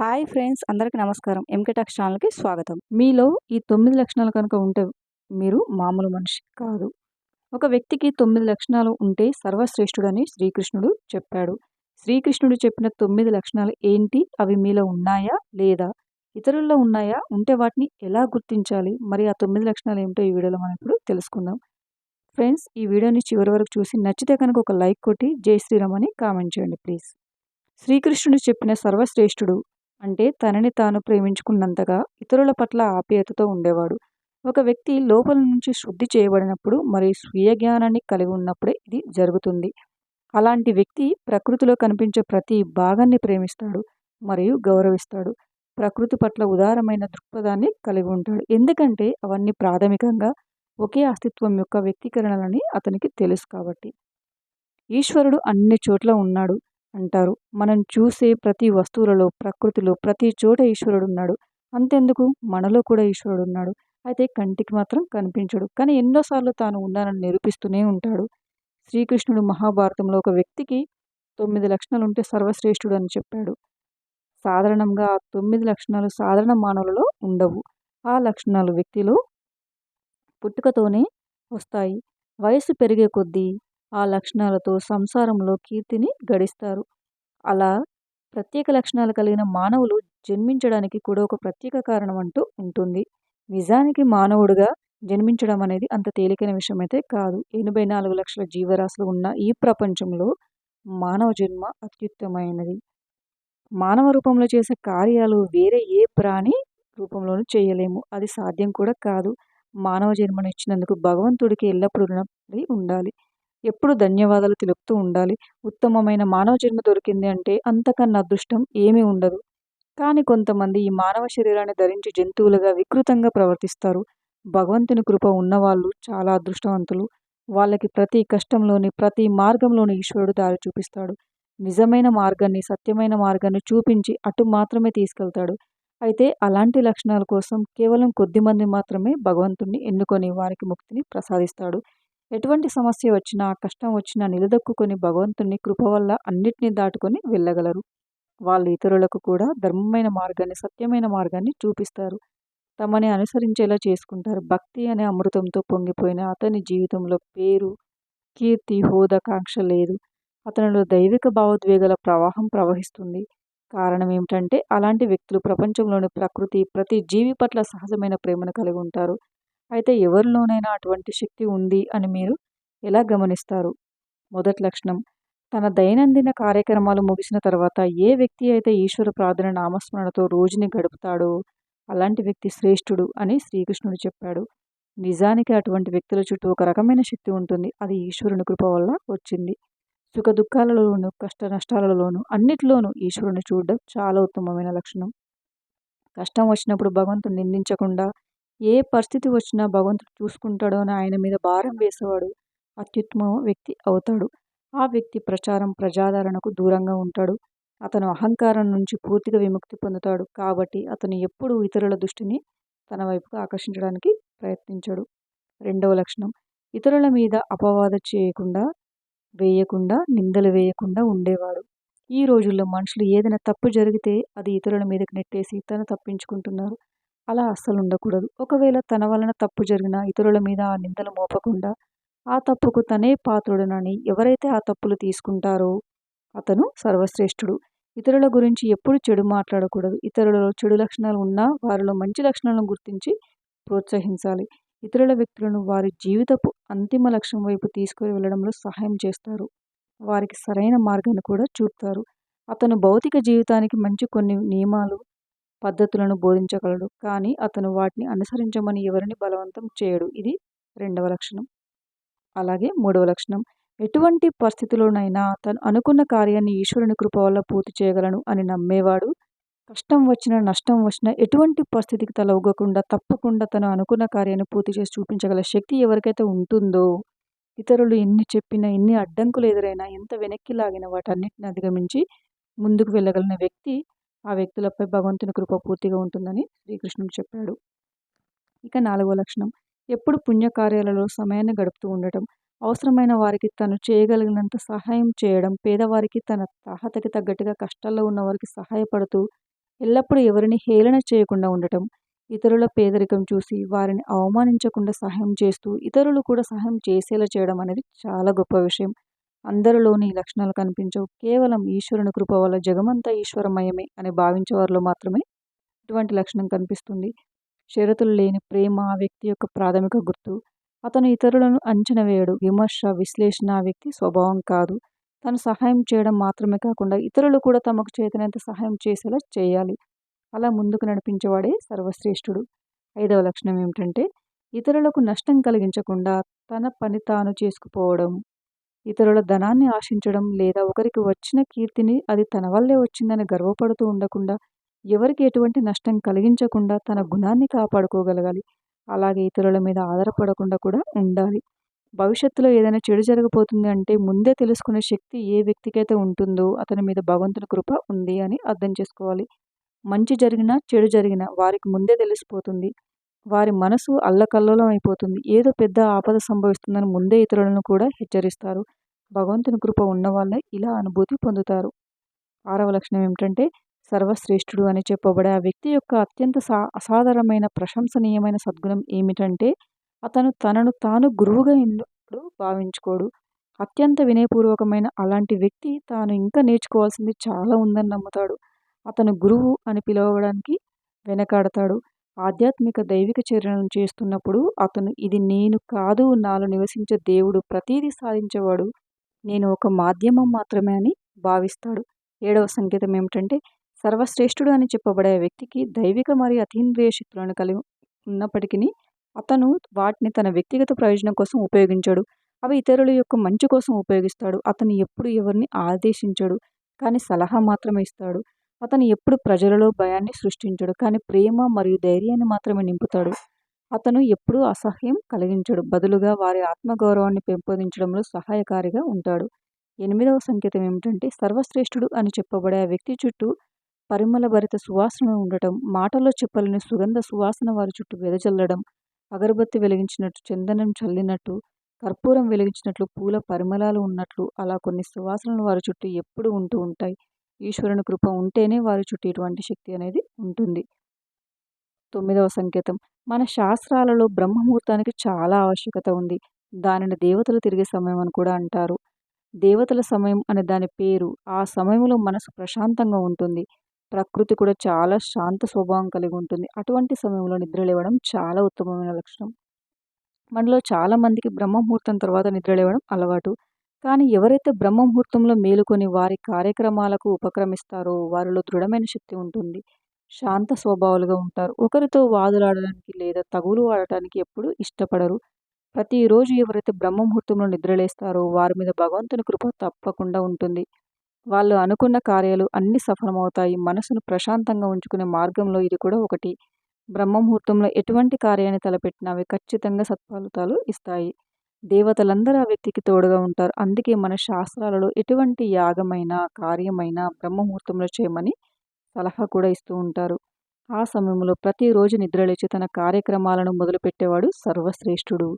Hi friends, అందరికీ నమస్కారం. MK talks ఛానల్‌కి స్వాగతం. మీలో ఈ 9 లక్షణాలు కనుక ఉంటే మీరు మామూలు మనిషి కాదు. ఒక వ్యక్తికి 9 లక్షణాలు ఉంటే సర్వశ్రేష్ఠుడని శ్రీకృష్ణుడు చెప్పాడు. శ్రీకృష్ణుడు చెప్పిన 9 లక్షణాలు ఏంటి? అవి మీలో ఉన్నాయా? లేదా ఇతరుల్లో ఉన్నాయా? ఉంటే వాటిని ఎలా గుర్తించాలి? మరి ఆ 9 లక్షణాలు ఏమిటో ఈ వీడియోలో మనం ఇప్పుడు తెలుసుకుందాం. ఫ్రెండ్స్, ఈ వీడియోని చివరి వరకు చూసి నచ్చితే కనుక ఒక లైక్ కొట్టి జై శ్రీరామ్ అని కామెంట్ చేయండి ప్లీజ్. శ్రీకృష్ణుడు చెప్పిన సర్వశ్రేష్ఠుడు అంటే తనని తాను ప్రేమించుకున్నంతగా ఇతరుల పట్ల ఆప్యాయతతో ఉండేవాడు. ఒక వ్యక్తి లోపల నుంచి శుద్ధి చేయబడినప్పుడు మరియు స్వీయ జ్ఞానాన్ని కలిగి ఉన్నప్పుడే ఇది జరుగుతుంది. అలాంటి వ్యక్తి ప్రకృతిలో కనిపించే ప్రతి భాగాన్ని ప్రేమిస్తాడు మరియు గౌరవిస్తాడు. ప్రకృతి పట్ల ఉదారమైన దృక్పథాన్ని కలిగి ఉంటాడు. ఎందుకంటే అవన్నీ ప్రాథమికంగా ఒకే అస్తిత్వం యొక్క వ్యక్తీకరణలని అతనికి తెలుసు కాబట్టి. ఈశ్వరుడు అన్ని చోట్ల ఉన్నాడు అంటారు. మనం చూసే ప్రతి వస్తువులలో, ప్రకృతిలో ప్రతి చోట ఈశ్వరుడు ఉన్నాడు. అంతెందుకు, మనలో కూడా ఈశ్వరుడు ఉన్నాడు. అయితే కంటికి మాత్రం కనిపించడు. కానీ ఎన్నోసార్లు తాను ఉన్నానని నిరూపిస్తూనే ఉంటాడు. శ్రీకృష్ణుడు మహాభారతంలో ఒక వ్యక్తికి 9 లక్షణాలు ఉంటే సర్వశ్రేష్ఠుడు అని చెప్పాడు. సాధారణంగా ఆ 9 లక్షణాలు సాధారణ మానవులలో ఉండవు. ఆ లక్షణాలు వ్యక్తిలో పుట్టుకతోనే వస్తాయి. వయస్సు పెరిగే కొద్దీ ఆ లక్షణాలతో సంసారంలో కీర్తిని గడిస్తారు. అలా ప్రత్యేక లక్షణాలు కలిగిన మానవులు జన్మించడానికి కూడా ఒక ప్రత్యేక కారణం అంటూ ఉంటుంది. నిజానికి మానవుడిగా జన్మించడం అనేది అంత తేలికైన విషయం అయితే కాదు. 84 లక్షల జీవరాశులు ఉన్న ఈ ప్రపంచంలో మానవ జన్మ అత్యుత్తమైనది. మానవ రూపంలో చేసే కార్యాలు వేరే ఏ ప్రాణి రూపంలోనూ చేయలేము. అది సాధ్యం కూడా కాదు. మానవ జన్మనిచ్చినందుకు భగవంతుడికి ఎల్లప్పుడూ రుణపడి ఉండాలి. ఎప్పుడు ధన్యవాదాలు తెలుపుతూ ఉండాలి. ఉత్తమమైన మానవ జన్మ దొరికింది అంటే అంతకన్నా అదృష్టం ఏమీ ఉండదు. కానీ కొంతమంది ఈ మానవ శరీరాన్ని ధరించి జంతువులుగా వికృతంగా ప్రవర్తిస్తారు. భగవంతుని కృప ఉన్నవాళ్ళు చాలా అదృష్టవంతులు. వాళ్ళకి ప్రతి కష్టంలోని, ప్రతి మార్గంలోని ఈశ్వరుడు దారి చూపిస్తాడు. నిజమైన మార్గాన్ని, సత్యమైన మార్గాన్ని చూపించి అటు మాత్రమే తీసుకెళ్తాడు. అయితే అలాంటి లక్షణాల కోసం కేవలం కొద్దిమంది మాత్రమే భగవంతుణ్ణి ఎన్నుకొని వారికి ముక్తిని ప్రసాదిస్తాడు. ఎటువంటి సమస్య వచ్చినా, కష్టం వచ్చినా నిలదొక్కుని భగవంతుని కృప వల్ల అన్నిటినీ దాటుకొని వెళ్ళగలరు. వాళ్ళు ఇతరులకు కూడా ధర్మమైన మార్గాన్ని, సత్యమైన మార్గాన్ని చూపిస్తారు. తమని అనుసరించేలా చేసుకుంటారు. భక్తి అనే అమృతంతో పొంగిపోయిన అతని జీవితంలో పేరు, కీర్తి, హోదా, కాంక్ష లేదు. అతనిలో దైవిక భావోద్వేగాల ప్రవాహం ప్రవహిస్తుంది. కారణం ఏమిటంటే అలాంటి వ్యక్తులు ప్రపంచంలోని ప్రకృతి, ప్రతి జీవి పట్ల సహజమైన ప్రేమను కలిగి ఉంటారు. అయితే ఎవరిలోనైనా అటువంటి శక్తి ఉంది అని మీరు ఎలా గమనిస్తారు? మొదటి లక్షణం, తన దైనందిన కార్యక్రమాలు ముగిసిన తర్వాత ఏ వ్యక్తి అయితే ఈశ్వర ప్రార్థన నామస్మరణతో రోజుని గడుపుతాడో అలాంటి వ్యక్తి శ్రేష్ఠుడు అని శ్రీకృష్ణుడు చెప్పాడు. నిజానికి అటువంటి వ్యక్తుల చుట్టూ ఒక రకమైన శక్తి ఉంటుంది. అది ఈశ్వరుని కృప వల్ల వచ్చింది. సుఖ దుఃఖాలలోనూ, కష్ట నష్టాలలోనూ అన్నిటిలోనూ ఈశ్వరుని చూడడం చాలా ఉత్తమమైన లక్షణం. కష్టం వచ్చినప్పుడు భగవంతుని నిందించకుండా ఏ పరిస్థితి వచ్చినా భగవంతుడు చూసుకుంటాడో అని ఆయన మీద భారం వేసేవాడు అత్యుత్తమ వ్యక్తి అవుతాడు. ఆ వ్యక్తి ప్రజాదరణకు దూరంగా ఉంటాడు. అతను అహంకారం నుంచి పూర్తిగా విముక్తి పొందుతాడు. కాబట్టి అతను ఎప్పుడూ ఇతరుల దృష్టిని తన వైపుకు ఆకర్షించడానికి ప్రయత్నించడు. రెండవ లక్షణం, ఇతరుల మీద అపవాద వేయకుండా, నిందలు వేయకుండా ఉండేవాడు. ఈ రోజుల్లో మనుషులు ఏదైనా తప్పు జరిగితే అది ఇతరుల మీదకి నెట్టేసి తను తప్పించుకుంటున్నారు. అలా అస్సలు ఉండకూడదు. ఒకవేళ తన వలన తప్పు జరిగినా ఇతరుల మీద ఆ నిందలు మోపకుండా ఆ తప్పుకు తనే పాత్రుడనని ఎవరైతే ఆ తప్పులు తీసుకుంటారో అతను సర్వశ్రేష్ఠుడు. ఇతరుల గురించి ఎప్పుడు చెడు మాట్లాడకూడదు. ఇతరులలో చెడు లక్షణాలు ఉన్నా వారిలో మంచి లక్షణాలను గుర్తించి ప్రోత్సహించాలి. ఇతరుల వ్యక్తులను వారి జీవితపు అంతిమ లక్ష్యం వైపు తీసుకుని వెళ్ళడంలో సహాయం చేస్తారు. వారికి సరైన మార్గాన్ని కూడా చూపుతారు. అతను భౌతిక జీవితానికి మంచి కొన్ని నియమాలు, పద్ధతులను బోధించగలడు. కానీ అతను వాటిని అనుసరించమని ఎవరిని బలవంతం చేయడు. ఇది రెండవ లక్షణం. అలాగే మూడవ లక్షణం, ఎటువంటి పరిస్థితిలోనైనా తను అనుకున్న కార్యాన్ని ఈశ్వరుని కృప వల్ల పూర్తి చేయగలను అని నమ్మేవాడు. కష్టం వచ్చినా, నష్టం వచ్చినా ఎటువంటి పరిస్థితికి తల ఊగకుండా తప్పకుండా తను అనుకున్న కార్యాన్ని పూర్తి చేసి చూపించగల శక్తి ఎవరికైతే ఉంటుందో, ఇతరులు ఎన్ని చెప్పినా, ఎన్ని అడ్డంకులు ఎదురైనా, ఎంత వెనక్కి లాగిన వాటన్నిటిని అధిగమించి ముందుకు వెళ్ళగలిగిన వ్యక్తి, ఆ వ్యక్తులపై భగవంతుని కృప పూర్తిగా ఉంటుందని శ్రీకృష్ణుడు చెప్పాడు. ఇక నాలుగవ లక్షణం, ఎప్పుడు పుణ్యకార్యాలలో సమయాన్ని గడుపుతూ ఉండటం, అవసరమైన వారికి తను చేయగలిగినంత సహాయం చేయడం, పేదవారికి తన తాహతకి తగ్గట్టుగా కష్టాల్లో ఉన్న వారికి సహాయపడుతూ ఎల్లప్పుడూ ఎవరిని హేళన చేయకుండా ఉండటం, ఇతరుల పేదరికం చూసి వారిని అవమానించకుండా సహాయం చేస్తూ ఇతరులు కూడా సహాయం చేసేలా చేయడం అనేది చాలా గొప్ప విషయం. అందరిలోని ఈ లక్షణాలు కనిపించవు. కేవలం ఈశ్వరుని కృప వల్ల జగమంతా ఈశ్వరమయమే అని భావించే వారిలో మాత్రమే ఇటువంటి లక్షణం కనిపిస్తుంది. షరతులు లేని ప్రేమ ఆ వ్యక్తి యొక్క ప్రాథమిక గుర్తు. అతను ఇతరులను అంచనా వేయడు. విమర్శ, విశ్లేషణ ఆ వ్యక్తి స్వభావం కాదు. తను సహాయం చేయడం మాత్రమే కాకుండా ఇతరులు కూడా తమకు చేతనైనంత సహాయం చేసేలా చేయాలి. అలా ముందుకు నడిపించేవాడే సర్వశ్రేష్ఠుడు. 5వ లక్షణం ఏమిటంటే ఇతరులకు నష్టం కలిగించకుండా తన పని తాను చేసుకుపోవడం. ఇతరుల ధనాన్ని ఆశించడం లేదా ఒకరికి వచ్చిన కీర్తిని అది తన వల్లే వచ్చిందని గర్వపడుతూ ఉండకుండా, ఎవరికి ఎటువంటి నష్టం కలిగించకుండా తన గుణాన్ని కాపాడుకోగలగాలి. అలాగే ఇతరుల మీద ఆధారపడకుండా కూడా ఉండాలి. భవిష్యత్తులో ఏదైనా చెడు జరగబోతుంది అంటే ముందే తెలుసుకునే శక్తి ఏ వ్యక్తికైతే ఉంటుందో అతని మీద భగవంతుని కృప ఉంది అని అర్థం చేసుకోవాలి. మంచి జరిగినా, చెడు జరిగినా వారికి ముందే తెలిసిపోతుంది. వారి మనసు అల్లకల్లోలం అయిపోతుంది. ఏదో పెద్ద ఆపద సంభవిస్తుందని ముందే ఇతరులను కూడా హెచ్చరిస్తారు. భగవంతుని కృప ఉన్నవాళ్ళే ఇలా అనుభూతి పొందుతారు. 6వ లక్షణం ఏమిటంటే సర్వశ్రేష్ఠుడు అని చెప్పబడే ఆ వ్యక్తి యొక్క అత్యంత అసాధారణమైన ప్రశంసనీయమైన సద్గుణం ఏమిటంటే అతను తనను తాను గురువుగా ఎన్నడూ భావించుకోడు. అత్యంత వినయపూర్వకమైన అలాంటి వ్యక్తి తాను ఇంకా నేర్చుకోవాల్సింది చాలా ఉందని నమ్ముతాడు. అతను గురువు అని పిలవడానికి వెనకాడతాడు. ఆధ్యాత్మిక దైవిక చర్యలను చేస్తున్నప్పుడు అతను ఇది నేను కాదు, నాలో నివసించే దేవుడు, ప్రతీదీ సాధించేవాడు, నేను ఒక మాధ్యమం మాత్రమే అని భావిస్తాడు. 7వ సంకేతం ఏమిటంటే సర్వశ్రేష్ఠుడు అని చెప్పబడే వ్యక్తికి దైవిక మరియు అతీంద్రియ శక్తులను కలిగి ఉన్నప్పటికీ అతను వాటిని తన వ్యక్తిగత ప్రయోజనం కోసం ఉపయోగించడు. అవి ఇతరుల యొక్క మంచి కోసం ఉపయోగిస్తాడు. అతను ఎప్పుడు ఎవరిని ఆదేశించడు, కానీ సలహా మాత్రమే ఇస్తాడు. అతను ఎప్పుడు ప్రజలలో భయాన్ని సృష్టించడు, కానీ ప్రేమ మరియు ధైర్యాన్ని మాత్రమే నింపుతాడు. అతను ఎప్పుడూ అసహ్యం కలిగించడు, బదులుగా వారి ఆత్మగౌరవాన్ని పెంపొందించడంలో సహాయకారిగా ఉంటాడు. 8వ సంకేతం ఏమిటంటే సర్వశ్రేష్ఠుడు అని చెప్పబడే ఆ వ్యక్తి చుట్టూ పరిమళభరిత సువాసన ఉండటం, మాటల్లో చెప్పలేని సుగంధ సువాసన వారి చుట్టూ వెదజల్లడం, అగరబత్తి వెలిగించినట్టు, చందనం చల్లినట్టు, కర్పూరం వెలిగించినట్లు, పూల పరిమళాలు ఉన్నట్లు అలా కొన్ని సువాసనలు వారి చుట్టూ ఎప్పుడు ఉంటూ ఉంటాయి. ఈశ్వరుని కృప ఉంటేనే వారి చుట్టూ ఇటువంటి శక్తి అనేది ఉంటుంది. 9వ సంకేతం మన శాస్త్రాలలో బ్రహ్మముహూర్తానికి చాలా ఆవశ్యకత ఉంది. దానిని దేవతలు తిరిగే సమయం అని కూడా అంటారు. దేవతల సమయం అనే దాని పేరు. ఆ సమయంలో మనసు ప్రశాంతంగా ఉంటుంది. ప్రకృతి కూడా చాలా శాంత స్వభావం కలిగి ఉంటుంది. అటువంటి సమయంలో నిద్రలేవడం చాలా ఉత్తమమైన లక్షణం. మనలో చాలామందికి బ్రహ్మముహూర్తం తర్వాత నిద్రలేవడం అలవాటు. కానీ ఎవరైతే బ్రహ్మముహూర్తంలో మేలుకొని వారి కార్యక్రమాలకు ఉపక్రమిస్తారో వారిలో దృఢమైన శక్తి ఉంటుంది. శాంత స్వభావాలుగా ఉంటారు. ఒకరితో వాదులాడడానికి లేదా తగులు ఆడటానికి ఎప్పుడూ ఇష్టపడరు. ప్రతిరోజు ఎవరైతే బ్రహ్మముహూర్తంలో నిద్రలేస్తారో వారి మీద భగవంతుని కృప తప్పకుండా ఉంటుంది. వాళ్ళు అనుకున్న కార్యాలు అన్నీ సఫలమవుతాయి. మనసును ప్రశాంతంగా ఉంచుకునే మార్గంలో ఇది కూడా ఒకటి. బ్రహ్మముహూర్తంలో ఎటువంటి కార్యాన్ని తలపెట్టినా అవి ఖచ్చితంగా సత్ఫలితాలు ఇస్తాయి. దేవతలందరూ ఆ వ్యక్తికి తోడుగా ఉంటారు. అందుకే మన శాస్త్రాలలో ఎటువంటి యాగమైనా, కార్యమైనా బ్రహ్మముహూర్తంలో చేయమని సలహా కూడా ఇస్తూ ఉంటారు. ఆ సమయంలో ప్రతిరోజు నిద్రలేచి తన కార్యక్రమాలను మొదలుపెట్టేవాడు సర్వశ్రేష్ఠుడు.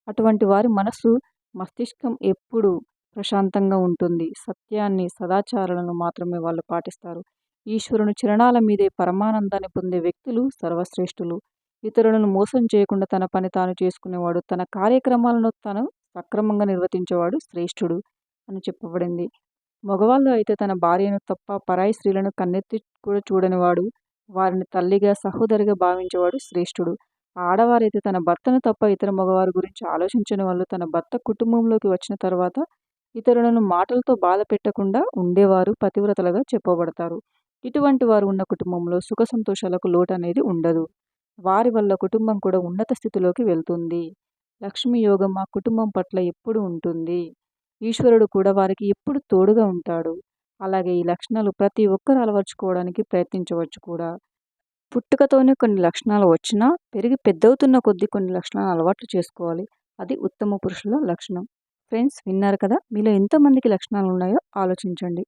అటువంటి వారి మనస్సు, మస్తిష్కం ఎప్పుడూ ప్రశాంతంగా ఉంటుంది. సత్యాన్ని, సదాచారాలను మాత్రమే వాళ్ళు పాటిస్తారు. ఈశ్వరుని చరణాల మీదే పరమానందాన్ని పొందే వ్యక్తులు సర్వశ్రేష్ఠులు. ఇతరులను మోసం చేయకుండా తన పని తాను చేసుకునేవాడు, తన కార్యక్రమాలను తను సక్రమంగా నిర్వర్తించేవాడు శ్రేష్ఠుడు అని చెప్పబడింది. మగవాళ్ళు అయితే తన భార్యను తప్ప పరాయి స్త్రీలను కన్నెత్తి కూడా చూడనివాడు, వారిని తల్లిగా, సహోదరిగా భావించేవాడు శ్రేష్ఠుడు. ఆడవారైతే తన భర్తను తప్ప ఇతర మగవారి గురించి ఆలోచించని వాళ్ళు తన భర్త కుటుంబంలోకి వచ్చిన తర్వాత ఇతరులను మాటలతో బాధ పెట్టకుండా ఉండేవారు పతివ్రతలుగా చెప్పబడతారు. ఇటువంటి వారు ఉన్న కుటుంబంలో సుఖ సంతోషాలకు లోటు అనేది ఉండదు. వారి వల్ల కుటుంబం కూడా ఉన్నత స్థితిలోకి వెళ్తుంది. లక్ష్మీ యోగం ఆ కుటుంబం పట్ల ఎప్పుడు ఉంటుంది. ఈశ్వరుడు కూడా వారికి ఎప్పుడు తోడుగా ఉంటాడు. అలాగే ఈ లక్షణాలు ప్రతి ఒక్కరు అలవర్చుకోవడానికి ప్రయత్నించవచ్చు కూడా. పుట్టుకతోనే కొన్ని లక్షణాలు వచ్చినా పెరిగి పెద్దవుతున్న కొద్దీ కొన్ని లక్షణాలు అలవాట్లు చేసుకోవాలి. అది ఉత్తమ పురుషుల లక్షణం. ఫ్రెండ్స్, విన్నారు కదా, మీలో ఎంతమందికి లక్షణాలు ఉన్నాయో ఆలోచించండి.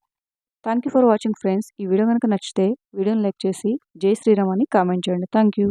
Thank you for watching friends. ఈ వీడియో కనుక నచ్చితే వీడియోని లైక్ చేసి జై శ్రీరామ్ అని కామెంట్ చేయండి. Thank you.